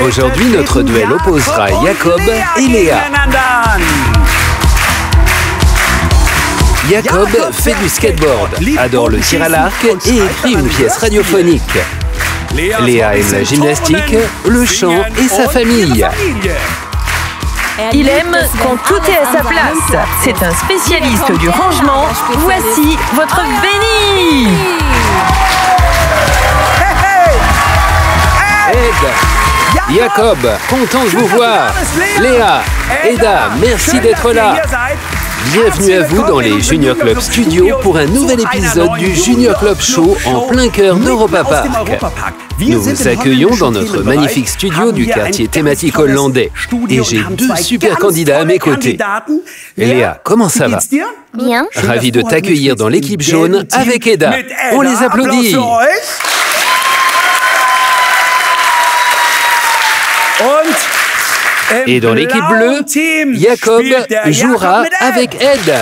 Aujourd'hui, notre duel opposera Jacob et Léa. Jacob fait du skateboard, adore le tir à l'arc et écrit une pièce radiophonique. Léa aime la gymnastique, le chant et sa famille. Il aime quand tout est à sa place. C'est un spécialiste du rangement. Voici votre Benny. Ed, Jacob, content de vous voir. Léa, Eda, merci d'être là. Bienvenue à vous dans les Junior Club Studios pour un nouvel épisode du Junior Club Show en plein cœur d'Europa Park. Nous vous accueillons dans notre magnifique studio du quartier thématique hollandais. Et j'ai deux super candidats à mes côtés. Léa, comment ça va? Bien. Ravi de t'accueillir dans l'équipe jaune avec Eda. On les applaudit. Et dans l'équipe bleue, Jacob jouera avec Ed.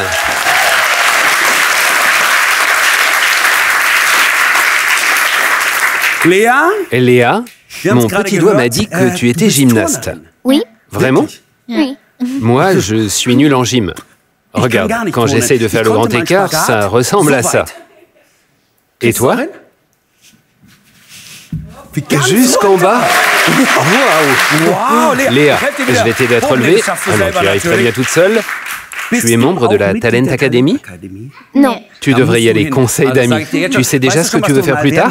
Léa, mon petit doigt m'a dit que tu étais gymnaste. Oui. Vraiment? Oui. Moi, je suis nul en gym. Regarde, quand j'essaye de faire le grand écart, ça ressemble à ça. Et toi? Jusqu'en bas? Waouh! Léa, je vais t'aider à te relever. Ah non, tu y arrives très bien toute seule. Tu es membre de la Talent Academy? Non. Tu devrais y aller, conseil d'amis. Tu sais déjà ce que tu veux faire plus tard?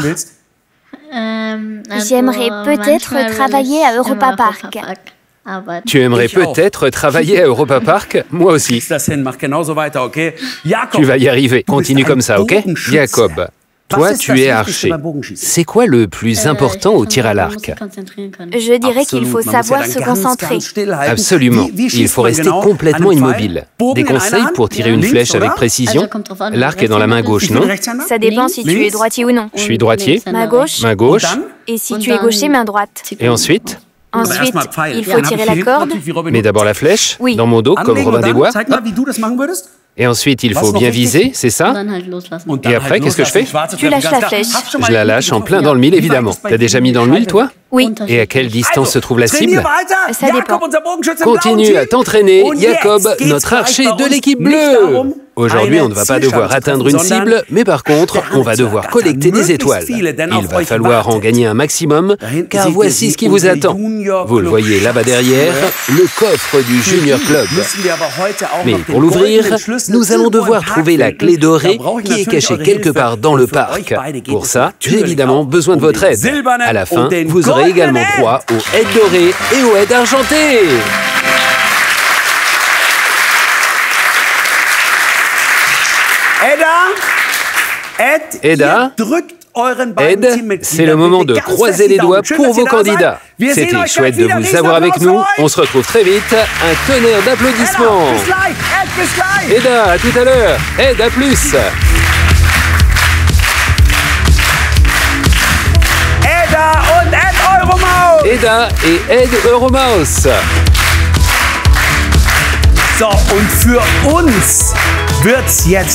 J'aimerais peut-être travailler à Europa Park. Tu aimerais peut-être travailler à Europa Park? Moi aussi. Tu vas y arriver. Continue comme ça, ok? Jacob, toi, tu es archer. C'est quoi le plus important au tir à l'arc? Je dirais qu'il faut savoir se concentrer. Absolument. Il faut rester complètement immobile. Des conseils pour tirer une flèche avec précision? L'arc est dans la main gauche, non? Ça dépend si tu es droitier ou non. Je suis droitier. Main gauche. Main gauche. Et si tu es gaucher, main droite. Et ensuite? Ensuite, il faut tirer la corde. Mais d'abord la flèche, Oui. dans mon dos, comme Robin des Bois. Et ensuite, il faut bien viser, c'est ça? Et après, qu'est-ce que je fais? Tu lâches la flèche. Je la lâche en plein dans le mille, évidemment. T'as déjà mis dans le mille, toi? Oui. Et à quelle distance se trouve la cible? Ça dépend. Continue à t'entraîner, Jacob, notre archer de l'équipe bleue. Aujourd'hui, on ne va pas devoir atteindre une cible, mais par contre, on va devoir collecter des étoiles. Il va falloir en gagner un maximum, car voici ce qui vous attend. Vous le voyez là-bas derrière, le coffre du Junior Club. Mais pour l'ouvrir, nous allons devoir trouver la clé dorée qui est cachée quelque part dans le parc. Pour ça, j'ai évidemment besoin de votre aide. À la fin, vous aurez également droit aux aides dorées et aux aides argentées. Eda, Ed, c'est le moment de croiser les doigts pour vos candidats. C'était chouette de vous avoir avec nous. On se retrouve très vite. Un tonnerre d'applaudissements. Eda, à tout à l'heure. Ed, à plus. Eda et Ed Euromaus.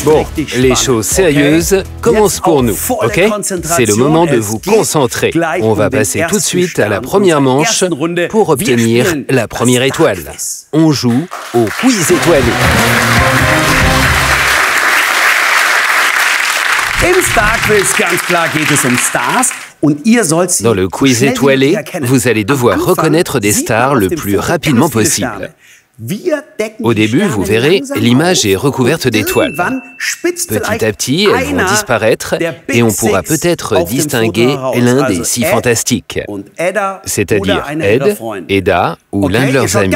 Bon, les choses sérieuses commencent pour nous, ok? C'est le moment de vous concentrer. On va passer tout de suite à la première manche pour obtenir la première étoile. On joue au quiz étoilé. Dans le quiz étoilé, vous allez devoir reconnaître des stars le plus rapidement possible. Au début, vous verrez, l'image est recouverte d'étoiles. Petit à petit, elles vont disparaître et on pourra peut-être distinguer l'un des 6 fantastiques, c'est-à-dire Ed, Eda ou l'un de leurs amis.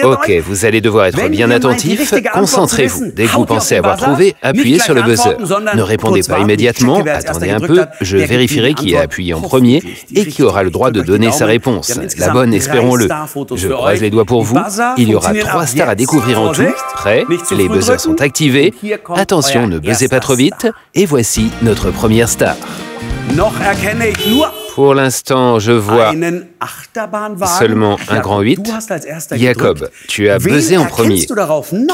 Ok, vous allez devoir être bien attentif, concentrez-vous. Dès que vous pensez avoir trouvé, appuyez sur le buzzer. Ne répondez pas immédiatement, attendez un peu, je vérifierai qui a appuyé en premier et qui aura le droit de donner sa réponse. La bonne, espérons-le. Je croise les doigts pour vous. Il y aura 3 stars à découvrir en tout. Prêt? Les buzzers sont activés. Attention, ne buzzez pas trop vite. Et voici notre première star. Pour l'instant, je vois seulement un grand 8. Jacob, tu as buzzé en premier.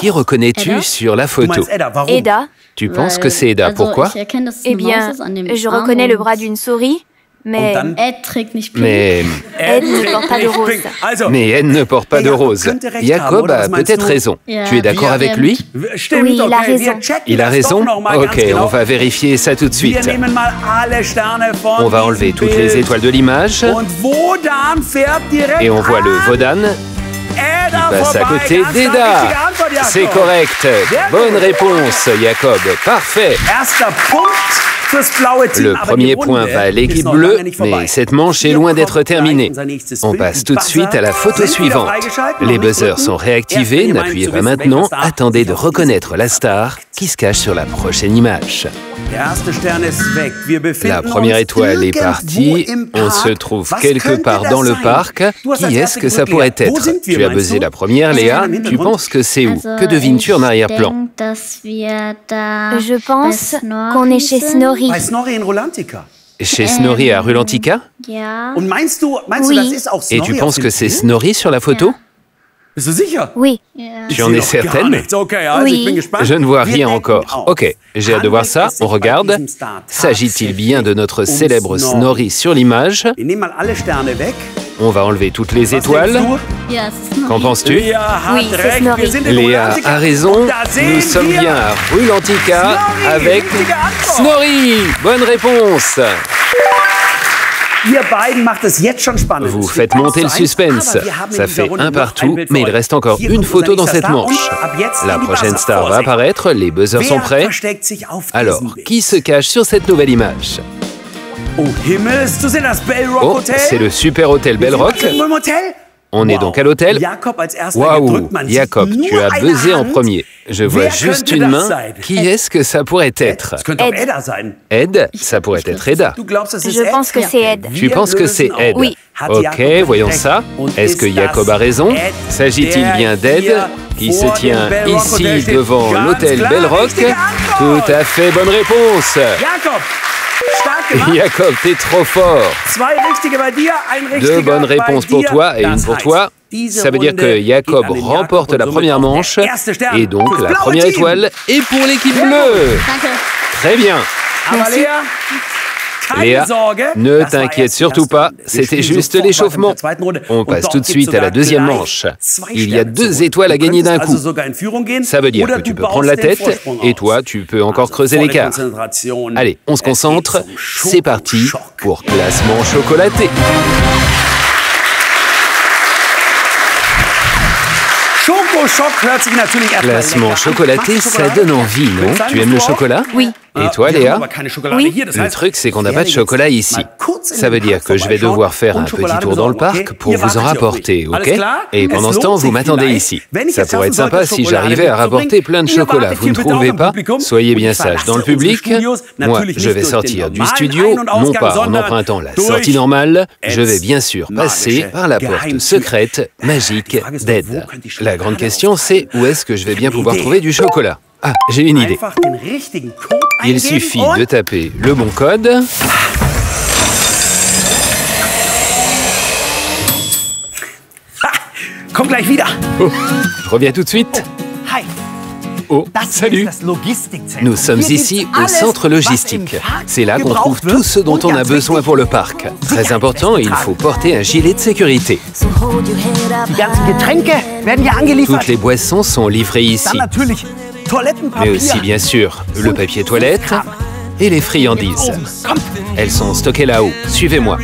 Qui reconnais-tu sur la photo? Eda. Tu penses que c'est Eda, pourquoi? Eh bien, je reconnais le bras d'une souris, Mais Ed ne porte pas de rose. Mais Ed ne porte pas de rose. Jacob a peut-être raison. Tu es d'accord avec lui? Oui, il a raison. Il a raison? Ok, on va vérifier ça tout de suite. On va enlever toutes les étoiles de l'image. Et on voit le Wodan qui passe à côté d'Eda. C'est correct. Bonne réponse, Jacob. Parfait. Le premier point va à l'équipe bleue, mais cette manche est loin d'être terminée. On passe tout de suite à la photo suivante. Les buzzers sont réactivés, n'appuyez pas maintenant, attendez de reconnaître la star qui se cache sur la prochaine image. La première étoile est partie, on se trouve quelque part dans le parc. Qui est-ce que ça pourrait être? Tu as buzzé la première, Léa, tu penses que c'est où? Que devines-tu en arrière-plan? Je pense qu'on est chez Snorri. Chez Snorri à Rulantica? Oui. Et tu penses que c'est Snorri sur la photo? Oui. Tu en es certaine? Oui. Je ne vois rien encore. Ok, j'ai hâte de voir ça. On regarde. S'agit-il bien de notre célèbre Snorri sur l'image? On va enlever toutes les étoiles. Qu'en penses-tu? Oui, c'est Snorri. Léa a raison. Nous sommes bien à Rulantica avec Snorri. Bonne réponse. Vous faites monter le suspense. Ça fait un partout, mais il reste encore une photo dans cette manche. La prochaine star va apparaître, les buzzers sont prêts. Alors, qui se cache sur cette nouvelle image? Oh, c'est le super hôtel Bell Rock. On est donc à l'hôtel. Waouh, Jacob, tu as buzzé en premier. Je vois juste une main. Qui est-ce que ça pourrait être? Ed, ça pourrait être Eda. Je pense que c'est Ed. Tu penses que c'est Ed? Oui. Ok, voyons ça. Est-ce que Jacob a raison? S'agit-il bien d'Ed qui se tient ici devant l'hôtel Bell Rock? Tout à fait, bonne réponse. Jacob, t'es trop fort. 2 bonnes réponses pour toi et une pour toi. Ça veut dire que Jacob remporte la première manche et donc la première étoile est pour l'équipe bleue. Très bien. Merci. Léa, ne t'inquiète surtout pas, c'était juste l'échauffement. On passe tout de suite à la deuxième manche. Il y a 2 étoiles à gagner d'un coup. Ça veut dire que tu peux prendre la tête et toi, tu peux encore creuser l'écart. Allez, on se concentre. C'est parti pour classement chocolaté. Classement chocolaté, ça donne envie, non? Tu aimes le chocolat? Oui. Et toi, Léa? Oui. Le truc, c'est qu'on n'a pas de chocolat ici. Ça veut dire que je vais devoir faire un petit tour dans le parc pour vous en rapporter, ok? Et pendant ce temps, vous m'attendez ici. Ça pourrait être sympa si j'arrivais à rapporter plein de chocolat, vous ne trouvez pas? Soyez bien sages. Dans le public, moi, je vais sortir du studio, non pas en empruntant la sortie normale, je vais bien sûr passer par la porte secrète, magique d'Ed. La grande question, c'est où est-ce que je vais bien pouvoir trouver du chocolat? Ah, j'ai une idée. Il suffit de taper le bon code. Oh, je reviens tout de suite. Oh, salut. Nous sommes ici au centre logistique. C'est là qu'on trouve tout ce dont on a besoin pour le parc. Très important, il faut porter un gilet de sécurité. Toutes les boissons sont livrées ici. Mais aussi, bien sûr, le papier toilette et les friandises. Elles sont stockées là-haut. Suivez-moi.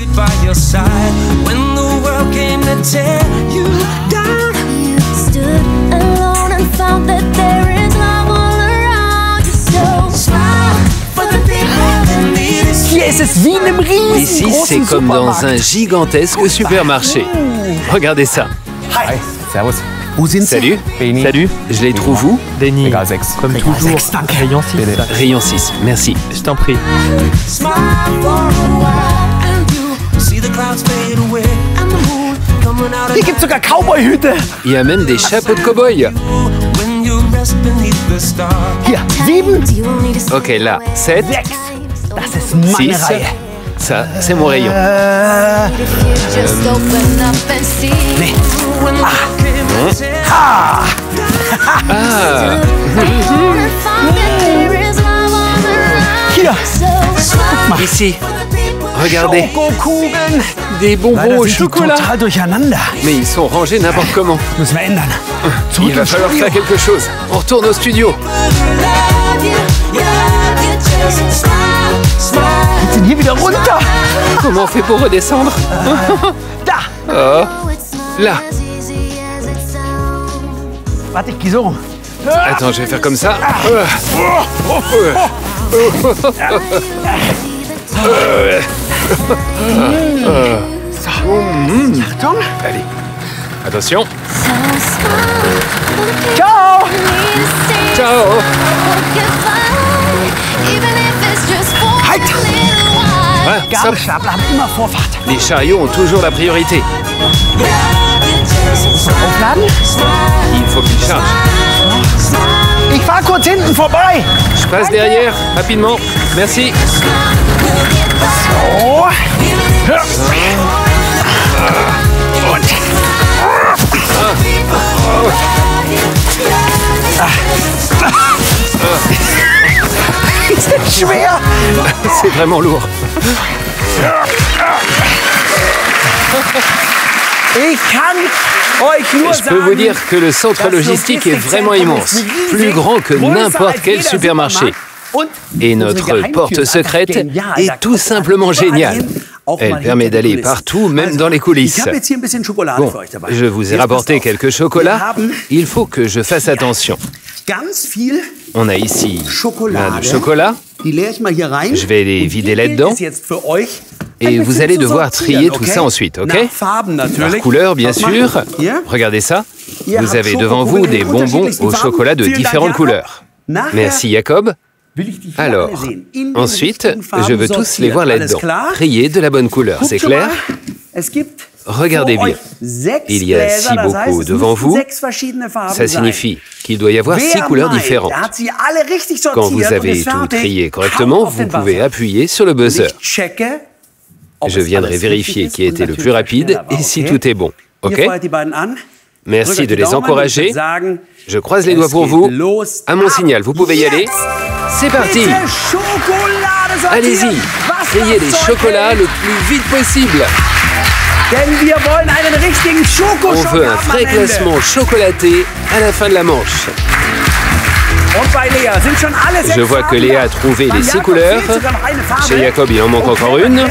Ici, c'est comme dans un gigantesque supermarché. Regardez ça. Salut. Salut. Je les trouve où? Denny, comme toujours, rayon 6. Rayon 6, merci. Je t'en prie. Il y a même des chapeaux de cow-boy. Ok, là, 7, 6. Ça, c'est mon rayon. Ici. Regardez, des bonbons au chocolat. Mais ils sont rangés n'importe comment. Il va falloir faire quelque chose. On retourne au studio. Comment on fait pour redescendre? Oh, là. Attends, je vais faire comme ça. Allez, attention. Ciao! Ciao. Halt! Les chariots ont toujours la priorité. Il faut qu'ils chargent. Ich fahr kurz hinten vorbei. Je passe derrière, rapidement. Merci. So. Und. C'est schwer. C'est vraiment lourd. Je peux vous dire que le centre logistique est vraiment immense, plus grand que n'importe quel supermarché. Et notre porte secrète est tout simplement géniale. Elle permet d'aller partout, même dans les coulisses. Bon, je vous ai rapporté quelques chocolats. Il faut que je fasse attention. On a ici plein de chocolat. Je vais les vider là-dedans. Et vous allez devoir trier tout ça ensuite, ok? Par couleur, bien sûr. Regardez ça. Vous avez devant vous des bonbons au chocolat de différentes couleurs. Merci, Jacob. Alors, ensuite, je veux tous les voir là-dedans. Trier de la bonne couleur, c'est clair? Regardez bien. Il y a 6 bocaux devant vous. Ça signifie qu'il doit y avoir 6 couleurs différentes. Quand vous avez tout trié correctement, vous pouvez appuyer sur le buzzer. Je viendrai vérifier qui a été le plus rapide et si tout est bon. OK? Merci de les encourager. Je croise les doigts pour vous. À mon signal, vous pouvez y aller. C'est parti! Allez-y, triez les chocolats le plus vite possible. On veut un vrai classement chocolaté à la fin de la manche. Je vois que Léa a trouvé les 6 couleurs. Chez Jacob, il en manque encore une.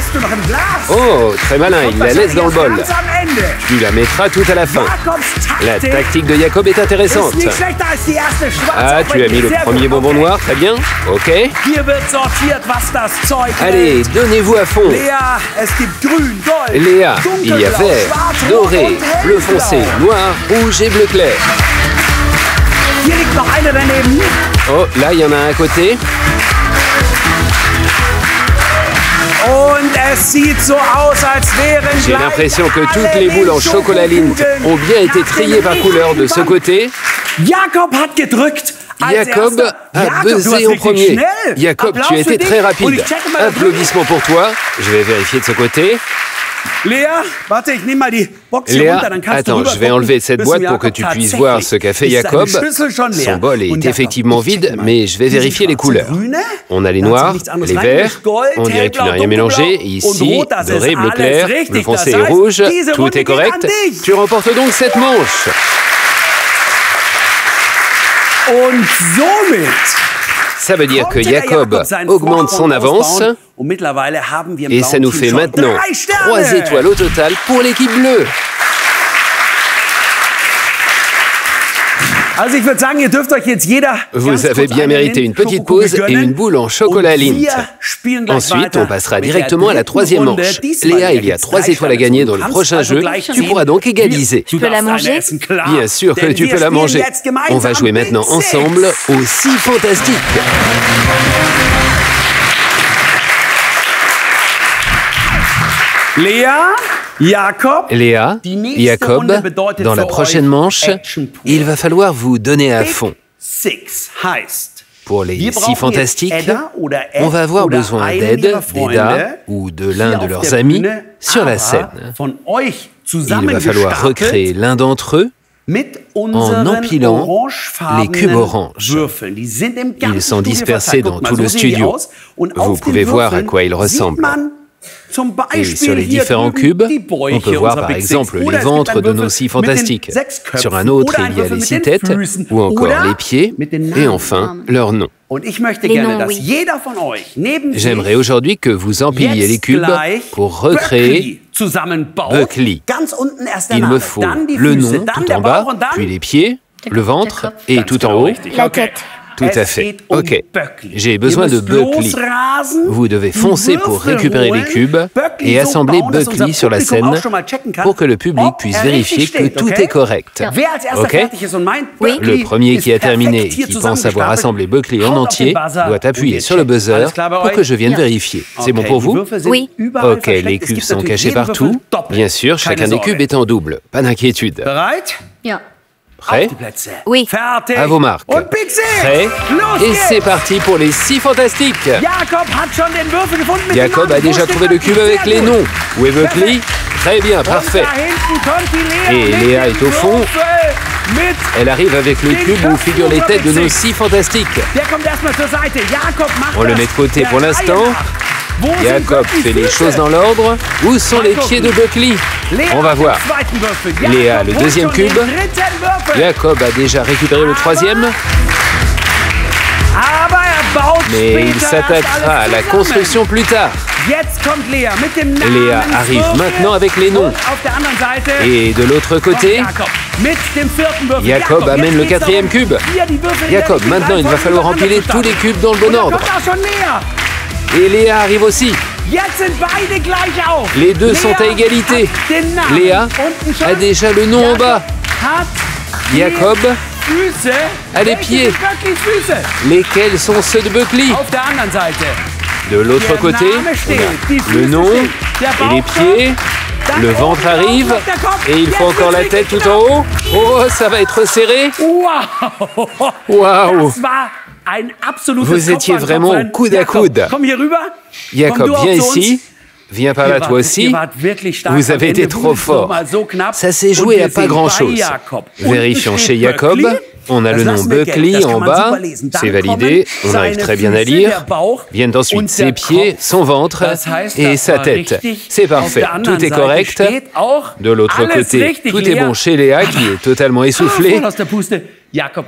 Oh, très malin, il la laisse dans le bol. Tu la mettras tout à la fin. La tactique de Jacob est intéressante. Ah, tu as mis le premier bonbon noir, très bien. Ok. Allez, donnez-vous à fond. Léa, il y a vert, doré, bleu foncé, noir, rouge et bleu clair. Oh, là, il y en a un à côté. J'ai l'impression que toutes les boules en chocolat Lindt ont bien été triées par couleur de ce côté. Jacob a buzzé en premier. Jacob, tu as été très rapide. Applaudissements pour toi. Je vais vérifier de ce côté. Léa, attends, je vais enlever cette boîte pour que tu puisses voir ce qu'a fait Jacob. Son bol est effectivement vide, mais je vais vérifier les couleurs. On a les noirs, les verts, on dirait que tu n'as rien mélangé. Ici, doré, bleu clair, bleu foncé et rouge, tout est correct. Tu remportes donc cette manche. Ça veut dire que Jacob augmente son avance et ça nous fait maintenant 3 étoiles au total pour l'équipe bleue. Vous avez bien mérité une petite pause et une boule en chocolat Lindt. Ensuite, on passera directement à la 3e manche. Léa, il y a 3 étoiles à gagner dans le prochain jeu. Tu pourras donc égaliser. Tu peux la manger? Bien sûr que tu peux la manger. On va jouer maintenant ensemble aux 6 fantastiques. Léa, Jacob, dans la prochaine manche, il va falloir vous donner à fond. Pour les 6 fantastiques, on va avoir besoin d'aide, d'Eda ou de l'un de leurs amis sur la scène. Il va falloir recréer l'un d'entre eux en empilant les cubes oranges. Ils sont dispersés dans tout le studio. Vous pouvez voir à quoi ils ressemblent. Et sur les différents cubes, on peut voir par exemple les ventres de nos 6 fantastiques. Sur un autre, il y a les 6 têtes, ou encore les pieds, et enfin, leurs noms. J'aimerais aujourd'hui que vous empiliez les cubes pour recréer Böckli. Il me faut le nom tout en bas, puis les pieds, le ventre et tout en haut, La tête. tout à fait. Ok, j'ai besoin de Böckli. Vous devez foncer pour récupérer les cubes et assembler Böckli sur la scène pour que le public puisse vérifier que tout est correct. Ok? Le premier qui a terminé et qui pense avoir assemblé Böckli en entier doit appuyer sur le buzzer pour que je vienne vérifier. C'est bon pour vous? Oui. Ok, les cubes sont cachés partout. Bien sûr, chacun des cubes est en double. Pas d'inquiétude. Ja. Prêt? Oui. À vos marques. Prêt? Et c'est parti pour les 6 fantastiques. Jacob a déjà trouvé le cube avec les noms. Où est Böckli? Très bien, parfait. Et Léa est au fond. Elle arrive avec le cube où figurent les têtes de nos 6 fantastiques. On le met de côté pour l'instant. Jacob fait les choses dans l'ordre. Où sont les pieds de Böckli? On va voir. Léa, le deuxième cube. Jacob a déjà récupéré le 3e. Mais il s'attaquera à la construction plus tard. Léa arrive maintenant avec les noms. Et de l'autre côté, Jacob amène le 4e cube. Jacob, maintenant il va falloir empiler tous les cubes dans le bon ordre. Et Léa arrive aussi. Les deux sont à égalité. Léa a déjà le nom en bas. Jacob a les pieds. Lesquels sont ceux de Böckli? De l'autre côté, on a le nom et les pieds. Le ventre arrive et il faut encore la tête tout en haut. Oh, ça va être serré. Waouh! Vous étiez vraiment coude à coude. Jacob, viens ici. Viens par là, toi aussi. Vous avez été trop fort. Ça s'est joué à pas grand-chose. Vérifions chez Jacob. On a le nom Böckli en bas. C'est validé. On arrive très bien à lire. Viennent ensuite ses pieds, son ventre et sa tête. C'est parfait. Tout est correct. De l'autre côté, tout est bon chez Léa qui est totalement essoufflée.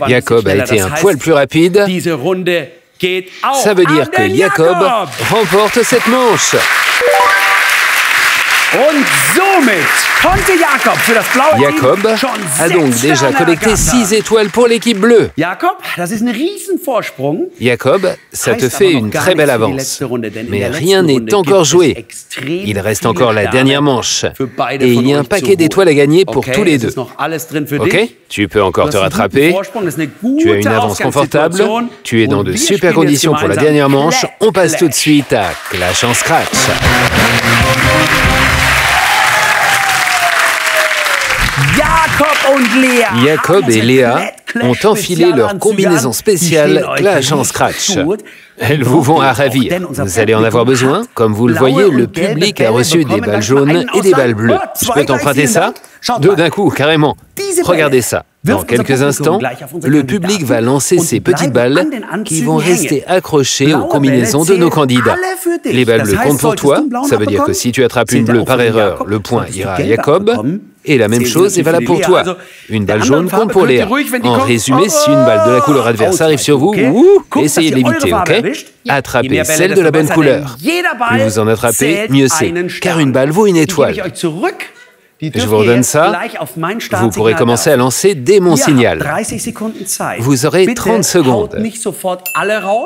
Jacob a été un poil plus rapide. Ça veut dire que Jacob remporte cette manche. Jacob a donc déjà collecté 6 étoiles pour l'équipe bleue. Jacob, ça te fait une très belle avance. Mais rien n'est encore joué. Il reste encore la dernière manche. Et il y a un paquet d'étoiles à gagner pour tous les deux. Ok? Tu peux encore te rattraper. Tu as une avance confortable. Tu es dans de super conditions pour la dernière manche. On passe tout de suite à Clash en Scratch. Jacob et Léa ont enfilé leur combinaison spéciale Clash en Scratch. Elles vous vont à ravir. Vous allez en avoir besoin. Comme vous le voyez, le public a reçu des balles jaunes et des balles bleues. Je peux t'emprunter ça? Deux d'un coup, carrément. Regardez ça. Dans quelques instants, le public va lancer ces petites balles qui vont rester accrochées aux combinaisons de nos candidats. Les balles bleues comptent pour toi. Ça veut dire que si tu attrapes une bleue par erreur, le point ira à Jacob. Et la même chose est valable pour toi. Une balle jaune compte pour Léa. En résumé, si une balle de la couleur adverse arrive sur vous, essayez de l'éviter, ok? Attrapez celle de la bonne couleur. Plus vous en attrapez, mieux c'est. Car une balle vaut une étoile. Je vous redonne ça. Vous pourrez commencer à lancer dès mon signal. Vous aurez 30 secondes.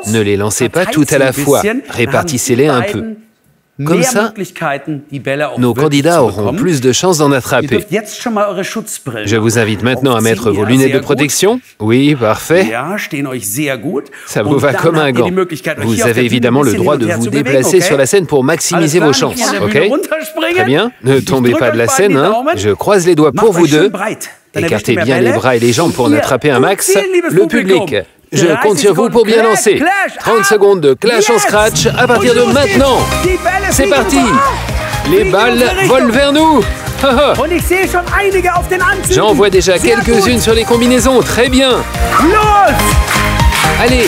Ne les lancez pas toutes à la fois. Répartissez-les un peu. Comme ça, nos candidats auront plus de chances d'en attraper. Je vous invite maintenant à mettre vos lunettes de protection. Oui, parfait. Ça vous va comme un gant. Vous avez évidemment le droit de vous déplacer sur la scène pour maximiser vos chances, ok? Très bien. Ne tombez pas de la scène, hein. Je croise les doigts pour vous deux. Écartez bien les bras et les jambes pour en attraper un max. Le public, je compte sur vous pour bien lancer. 30 secondes de Clash en Scratch à partir de maintenant. C'est parti. Les balles volent vers nous. J'en vois déjà quelques-unes sur les combinaisons. Très bien. Allez,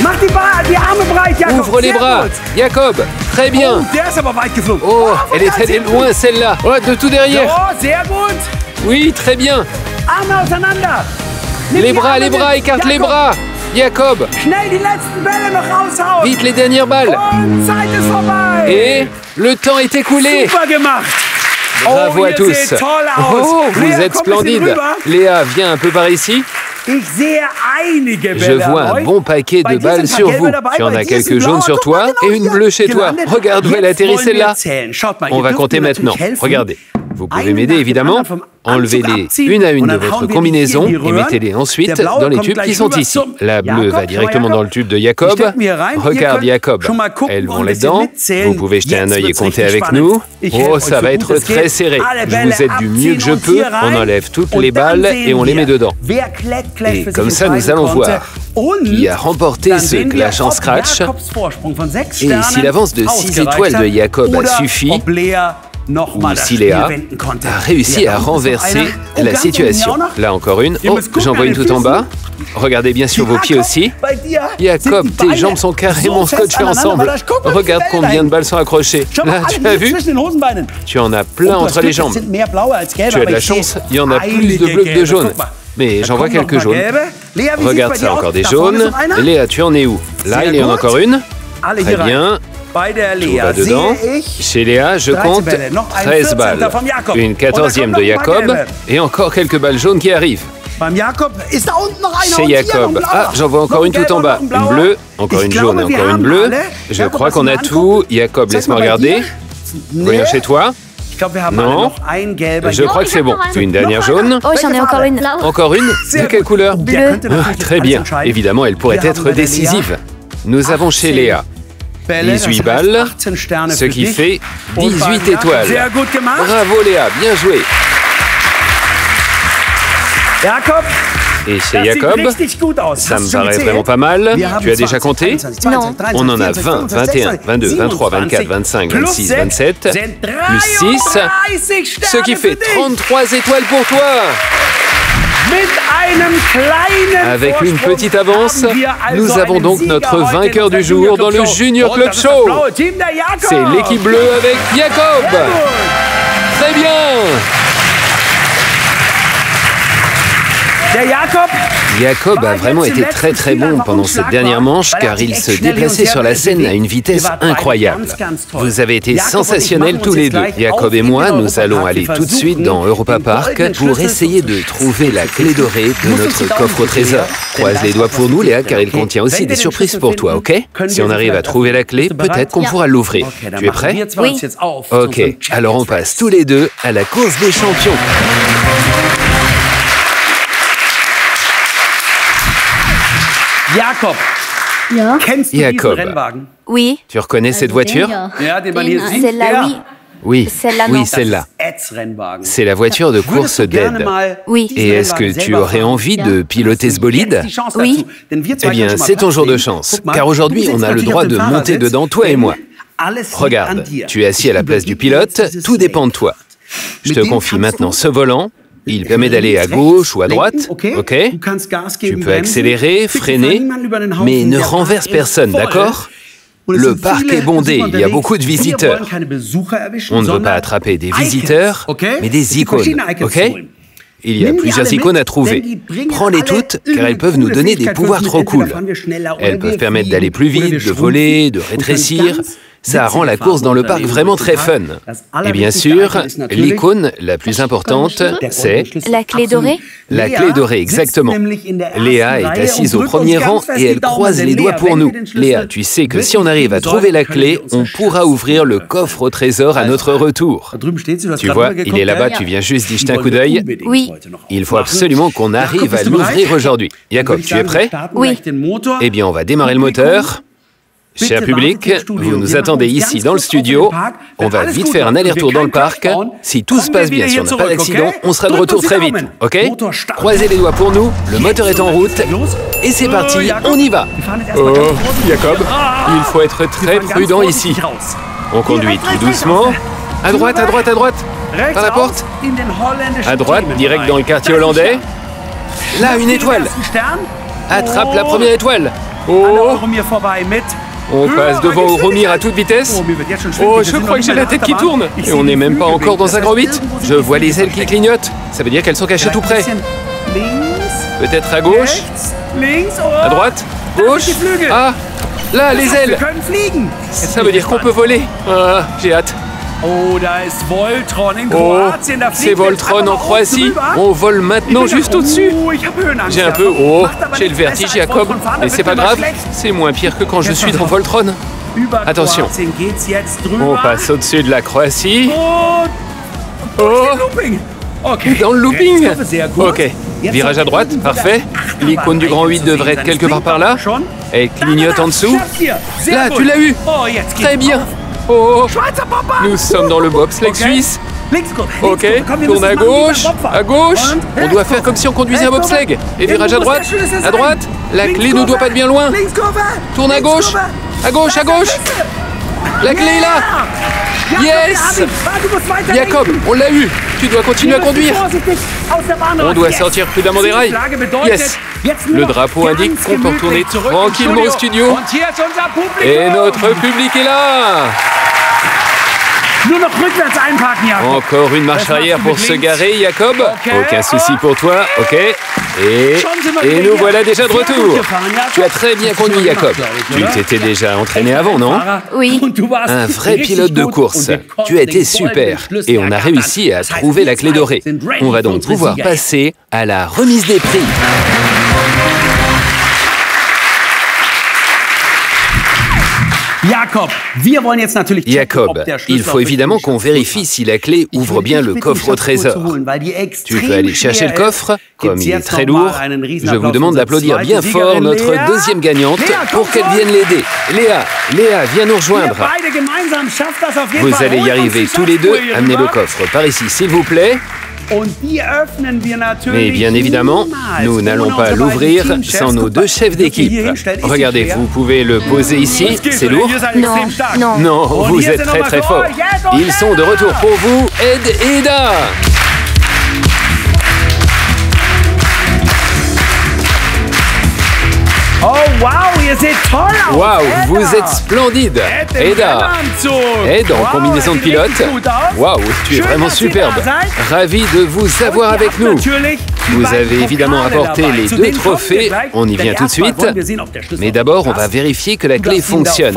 ouvre les bras. Jacob, très bien. Oh, elle est allée loin celle-là. Oh, de tout derrière. Oui, très bien. Les bras, écarte les bras. Jacob, vite les dernières balles. Et le temps est écoulé. Bravo à tous. Oh, vous êtes splendides. Léa, viens un peu par ici. Je vois un bon paquet de balles sur vous. Tu en as quelques jaunes sur toi et une bleue chez toi. Regarde où elle atterrit celle-là. On va compter maintenant. Regardez. Vous pouvez m'aider évidemment. Enlevez-les une à une de votre combinaison et mettez-les ensuite dans les tubes qui sont ici. La bleue va directement dans le tube de Jacob. Regarde Jacob, elles vont là-dedans. Vous pouvez jeter un œil et compter avec nous. Oh, ça va être très serré. Je vous aide du mieux que je peux. On enlève toutes les balles et on les met dedans. Et comme ça, nous allons voir qui a remporté ce clash en scratch. Et si l'avance de 6 étoiles de Jacob a suffi, ou si Léa a réussi à renverser la situation. Là encore une. Oh, j'en vois une tout en bas. Regardez bien sur vos pieds aussi. Jacob, tes jambes sont carrément scotchées ensemble. Regarde combien de balles sont accrochées. Là, tu as vu? Tu en as plein entre les jambes. Tu as de la chance, il y en a plus de bleus que de jaunes. Mais j'en vois quelques jaunes. Regarde ça, encore des jaunes. Léa, tu en es où? Là, il y en a encore une. Très bien. Tout va dedans. Chez Léa, je compte 13 balles. Une 14e de Jacob et encore quelques balles jaunes qui arrivent. Chez Jacob, ah, j'en vois encore une tout en bas. Une bleue, encore une jaune et encore une bleue. Je crois qu'on a tout. Jacob, laisse-moi regarder. Voyons chez toi. Non, je crois que c'est bon. Une dernière jaune. Oh, j'en ai encore une. Encore une? De quelle couleur? Bleu. Très bien. Évidemment, elle pourrait être décisive. Nous avons chez Léa 18 balles, ce qui fait 18 étoiles. Bravo Léa, bien joué. Et chez Jacob, ça me paraît vraiment pas mal. Tu as déjà compté? Non. On en a 20, 21, 22, 23, 24, 25, 26, 27, plus 6, ce qui fait 33 étoiles pour toi. Avec une petite avance, nous avons donc notre vainqueur du jour dans le Junior Club Show. C'est l'équipe bleue avec Jacob. Très bien. Jacob a vraiment été très bon pendant cette dernière manche car il se déplaçait sur la scène à une vitesse incroyable. Vous avez été sensationnels tous les deux. Jacob et moi, nous allons aller tout de suite dans Europa Park pour essayer de trouver la clé dorée de notre coffre au trésor. Croise les doigts pour nous, Léa, car il contient aussi des surprises pour toi, ok? Si on arrive à trouver la clé, peut-être qu'on pourra l'ouvrir. Tu es prêt? Oui. Ok, alors on passe tous les deux à la course des champions. Jacob, Oui. tu reconnais cette voiture? Celle-là, oui. Oui, Celle-là, non. oui, celle-là. C'est la voiture de course d'Ed. Oui. Et est-ce que tu aurais envie de piloter ce bolide? Oui. Eh bien, c'est ton jour de chance, car aujourd'hui, on a le droit de monter dedans, toi et moi. Regarde, tu es assis à la place du pilote, tout dépend de toi. Je te confie maintenant ce volant. Il permet d'aller à gauche ou à droite, ok? Tu peux accélérer, freiner, mais ne renverse personne, d'accord? Le parc est bondé, il y a beaucoup de visiteurs. On ne veut pas attraper des visiteurs, mais des icônes, ok? Il y a plusieurs icônes à trouver. Prends-les toutes, car elles peuvent nous donner des pouvoirs trop cool. Elles peuvent permettre d'aller plus vite, de voler, de rétrécir. Ça rend la course dans le parc vraiment très fun. Et bien sûr, l'icône la plus importante, c'est... La clé dorée? La clé dorée, exactement. Léa est assise au premier rang et elle croise les doigts pour nous. Léa, tu sais que si on arrive à trouver la clé, on pourra ouvrir le coffre au trésor à notre retour. Tu vois, il est là-bas, tu viens juste d'y jeter un coup d'œil. Oui. Il faut absolument qu'on arrive à l'ouvrir aujourd'hui. Jacob, tu es prêt? Oui. Eh bien, on va démarrer le moteur. Cher public, vous nous attendez ici dans le studio. On va vite faire un aller-retour dans le parc. Si tout se passe bien, si on n'a pas d'accident, on sera de retour très vite, ok? Croisez les doigts pour nous, le moteur est en route. Et c'est parti, on y va. Oh, Jacob, il faut être très prudent ici. On conduit tout doucement. À droite, à droite, à droite. Par la porte. À droite, direct dans le quartier hollandais. Là, une étoile. Attrape la première étoile. Oh, on passe devant Euromir à toute vitesse. Oh, je crois que j'ai la tête qui tourne. Et on n'est même pas encore dans un grand 8. Je vois les ailes qui clignotent. Ça veut dire qu'elles sont cachées tout près. Peut-être à gauche, à droite, gauche. Ah, là, les ailes. Ça veut dire qu'on peut voler. Ah, j'ai hâte. Oh, c'est Voltron en Croatie. On vole maintenant juste au-dessus. J'ai un peu... Oh, j'ai le vertige, Jacob. Mais c'est pas grave, c'est moins pire que quand je suis dans Voltron. Attention, on passe au-dessus de la Croatie. Oh, dans le looping. Ok, virage à droite, parfait. L'icône du grand 8 devrait être quelque part par là. Elle clignote en dessous. Là, tu l'as eu. Très bien. Oh, nous sommes dans le bobsleigh suisse. Ok, tourne à gauche. On doit faire comme si on conduisait un bobsleigh. Et virage à droite. La clé ne doit pas être bien loin. Tourne à gauche. À gauche. La clé est là. Yes. Jacob, on l'a eu. Tu dois continuer à conduire. On doit sortir prudemment des rails. Yes. Le drapeau indique qu'on peut retourner tranquillement au studio. Et notre public est là. Encore une marche arrière pour se garer, Jacob. Aucun souci pour toi, ok. Et nous voilà déjà de retour. Tu as très bien conduit, Jacob. Tu t'étais déjà entraîné avant, non? Oui. Un vrai pilote de course. Tu as été super. Et on a réussi à trouver la clé dorée. On va donc pouvoir passer à la remise des prix. Jacob, il faut évidemment qu'on vérifie si la clé ouvre bien le coffre au trésor. Tu peux aller chercher le coffre, comme il est très lourd. Je vous demande d'applaudir bien fort notre deuxième gagnante pour qu'elle vienne l'aider. Léa, viens nous rejoindre. Vous allez y arriver tous les deux. Amenez le coffre par ici, s'il vous plaît. Mais bien évidemment, nous n'allons pas l'ouvrir sans nos deux chefs d'équipe. Regardez, vous pouvez le poser ici, c'est lourd? Non, vous êtes très très fort. Ils sont de retour pour vous, Ed et Eda. Waouh, vous êtes splendide. Eda, Ed en combinaison de pilote. Waouh, tu es vraiment superbe. Ravi de vous avoir avec nous. Vous avez évidemment apporté les deux trophées. On y vient tout de suite. Mais d'abord, on va vérifier que la clé fonctionne.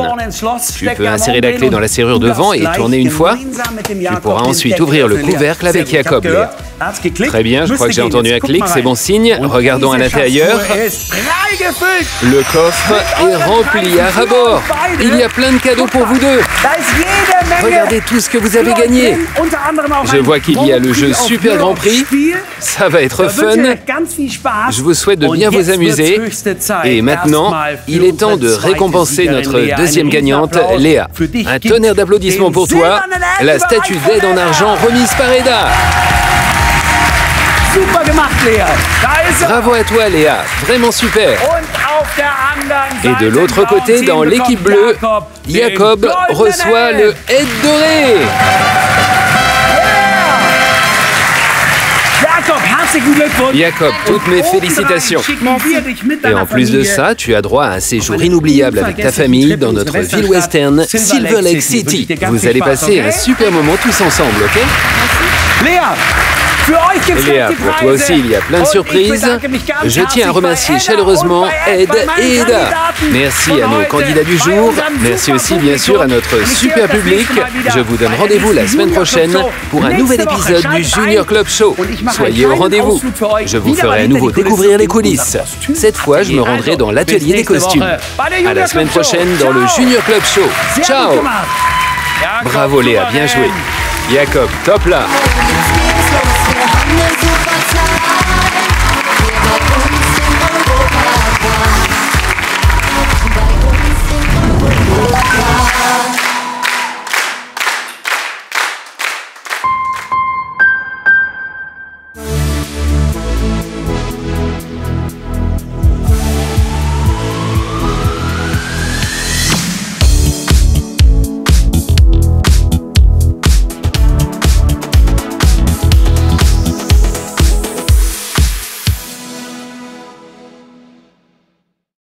Tu peux insérer la clé dans la serrure devant et tourner une fois. Tu pourras ensuite ouvrir le couvercle avec Jacob. Très bien, je crois que j'ai entendu un clic, c'est bon signe. Regardons à l'intérieur. Le coffre est rempli à ras-bord. Il y a plein de cadeaux pour vous deux. Regardez tout ce que vous avez gagné. Je vois qu'il y a le jeu Super Grand Prix. Ça va être fun. Je vous souhaite de bien vous amuser. Et maintenant, il est temps de récompenser notre deuxième gagnante, Léa. Un tonnerre d'applaudissements pour toi. La statue d'Ed en argent remise par Eda. Bravo à toi, Léa. Vraiment super. Et de l'autre côté, dans l'équipe bleue, Jacob reçoit le Ed doré. Jacob, toutes mes félicitations. Et en plus de ça, tu as droit à un séjour inoubliable avec ta famille dans notre ville western, Silver Lake City. Vous allez passer un super moment tous ensemble, ok? Léa, pour toi aussi, il y a plein de surprises. Je tiens à remercier chaleureusement Ed et Eda. Merci à nos candidats du jour. Merci aussi, bien sûr, à notre super public. Je vous donne rendez-vous la semaine prochaine pour un nouvel épisode du Junior Club Show. Soyez au rendez-vous. Je vous ferai à nouveau découvrir les coulisses. Cette fois, je me rendrai dans l'atelier des costumes. À la semaine prochaine dans le Junior Club Show. Ciao! Bravo Léa, bien joué. Jacob, top là.